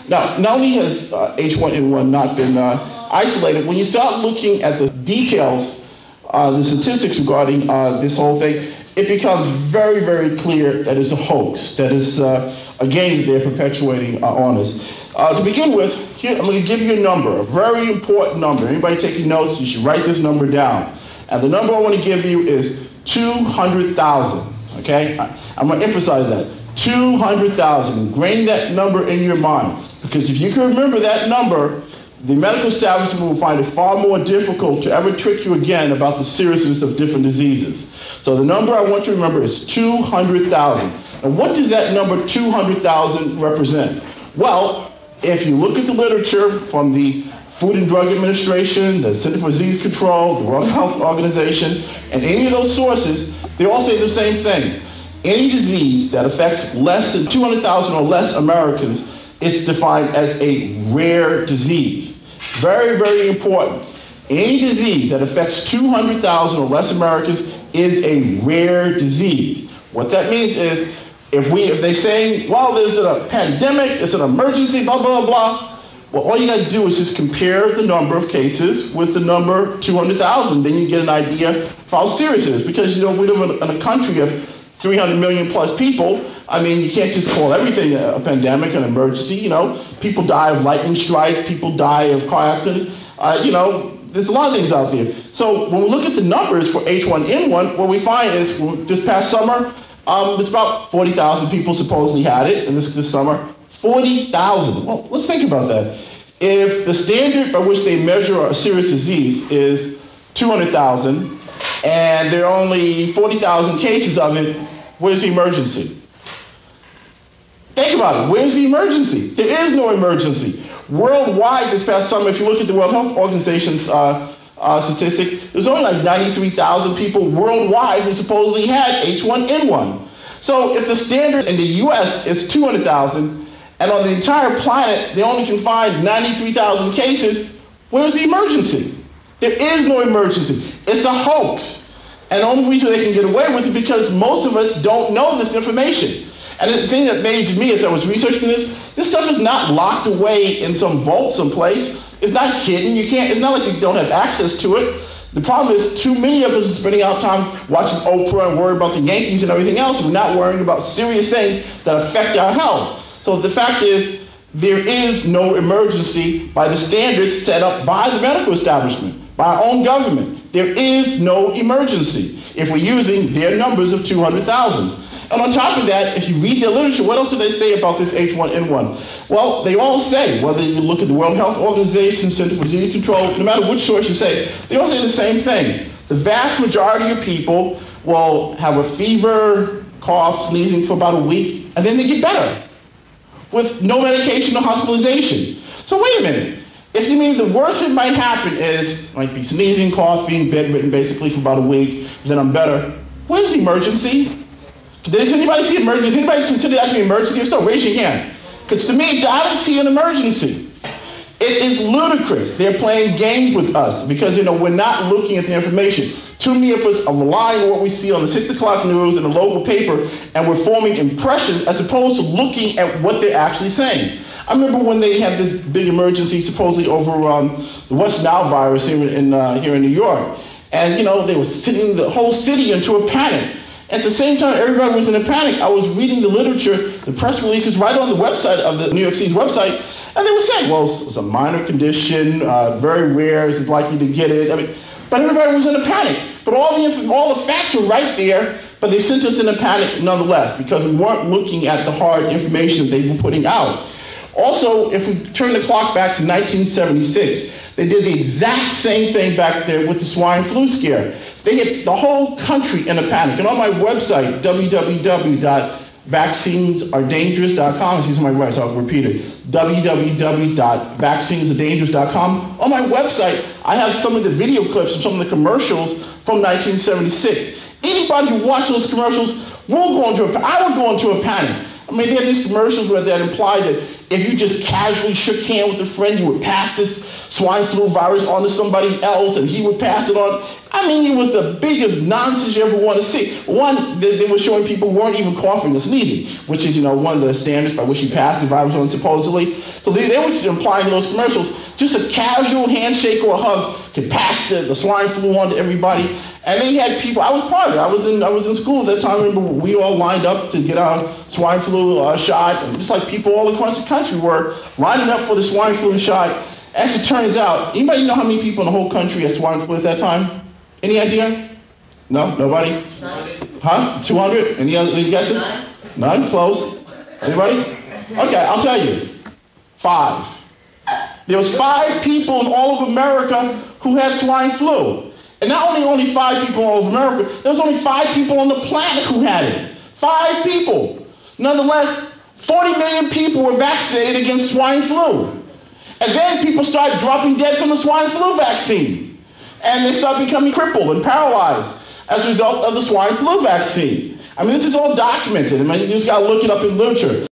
Now, not only has H1N1 not been isolated, when you start looking at the details, the statistics regarding this whole thing, it becomes very, very clear that it's a hoax, that it's a game they're perpetuating on us. To begin with, here, I'm going to give you a number, a very important number. Anybody taking notes, you should write this number down. And the number I want to give you is 200,000, okay? I'm going to emphasize that. 200,000. Ingrain that number in your mind. Because if you can remember that number, the medical establishment will find it far more difficult to ever trick you again about the seriousness of different diseases. So the number I want you to remember is 200,000. And what does that number 200,000 represent? Well, if you look at the literature from the Food and Drug Administration, the Center for Disease Control, the World Health Organization, and any of those sources, they all say the same thing. Any disease that affects less than 200,000 or less Americans is defined as a rare disease. Very, very important. Any disease that affects 200,000 or less Americans is a rare disease. What that means is, if they say, well, there's a pandemic, it's an emergency, blah, blah, blah, well, all you got to do is just compare the number of cases with the number 200,000. Then you get an idea of how serious it is. Because, we live in a country of 300 million plus people. I mean, you can't just call everything a pandemic, an emergency. People die of lightning strike, people die of car accidents. There's a lot of things out there. So when we look at the numbers for H1N1, what we find is this past summer, it's about 40,000 people supposedly had it, and this summer, 40,000. Well, let's think about that. If the standard by which they measure a serious disease is 200,000, and there are only 40,000 cases of it, where's the emergency? Think about it. Where's the emergency? There is no emergency. Worldwide this past summer, if you look at the World Health Organization's statistic, there's only like 93,000 people worldwide who supposedly had H1N1. So if the standard in the US is 200,000, and on the entire planet they only can find 93,000 cases, where's the emergency? There is no emergency. It's a hoax. And the only reason they can get away with it is because most of us don't know this information. And the thing that amazed me as I was researching this stuff is not locked away in some vault someplace. It's not hidden. It's not like you don't have access to it. The problem is too many of us are spending our time watching Oprah and worrying about the Yankees and everything else. We're not worrying about serious things that affect our health. So the fact is, there is no emergency by the standards set up by the medical establishment, by our own government. There is no emergency if we're using their numbers of 200,000. And on top of that, if you read their literature, what else do they say about this H1N1? Well, they all say, whether you look at the World Health Organization, Center for Disease Control, no matter which source you say, they all say the same thing. The vast majority of people will have a fever, cough, sneezing for about a week, and then they get better with no medication or hospitalization. So wait a minute. If you mean the worst that might happen is, might be sneezing, cough, being bedridden basically for about a week, then I'm better, where's the emergency? Does anybody see emergency? Does anybody consider that to be an emergency? If so, raise your hand. Because to me, I don't see an emergency. It is ludicrous. They're playing games with us because, we're not looking at the information. Too many of us are relying on what we see on the 6 o'clock news and the local paper, and we're forming impressions as opposed to looking at what they're actually saying. I remember when they had this big emergency supposedly over the West Nile virus here in New York. And, they were sending the whole city into a panic. At the same time, everybody was in a panic. I was reading the literature, the press releases right on the website of the New York City's website, and they were saying, well, it's a minor condition, very rare, it's likely to get it. But everybody was in a panic. But all the facts were right there, but they sent us in a panic nonetheless because we weren't looking at the hard information they were putting out. Also, if we turn the clock back to 1976, they did the exact same thing back there with the swine flu scare. They hit the whole country in a panic. And on my website, www.vaccinesaredangerous.com, excuse my voice, I'll repeat it, www.vaccinesaredangerous.com. On my website, I have some of the video clips of some of the commercials from 1976. Anybody who watched those commercials I would go into a panic. I mean, they had these commercials where that implied that if you just casually shook hands with a friend, you would pass this swine flu virus on to somebody else, and he would pass it on. I mean, it was the biggest nonsense you ever want to see. One, they were showing people weren't even coughing and sneezing, which is, one of the standards by which you pass the virus on, supposedly. So they were just implying in those commercials, just a casual handshake or a hug could pass the swine flu on to everybody. And they had people, I was part of it. I was in school at that time. I remember we all lined up to get our swine flu shot, and just like people all across the country were lining up for the swine flu shot. As it turns out, anybody know how many people in the whole country had swine flu at that time? Any idea? No? Nobody? Huh? 200? Any guesses? None? Close? Anybody? Okay, I'll tell you. 5. There was 5 people in all of America who had swine flu. And not only 5 people in all of America, there was only 5 people on the planet who had it. 5 people. Nonetheless, 40 million people were vaccinated against swine flu. And then people started dropping dead from the swine flu vaccine. And they started becoming crippled and paralyzed as a result of the swine flu vaccine. I mean, this is all documented. I mean, you just got to look it up in literature.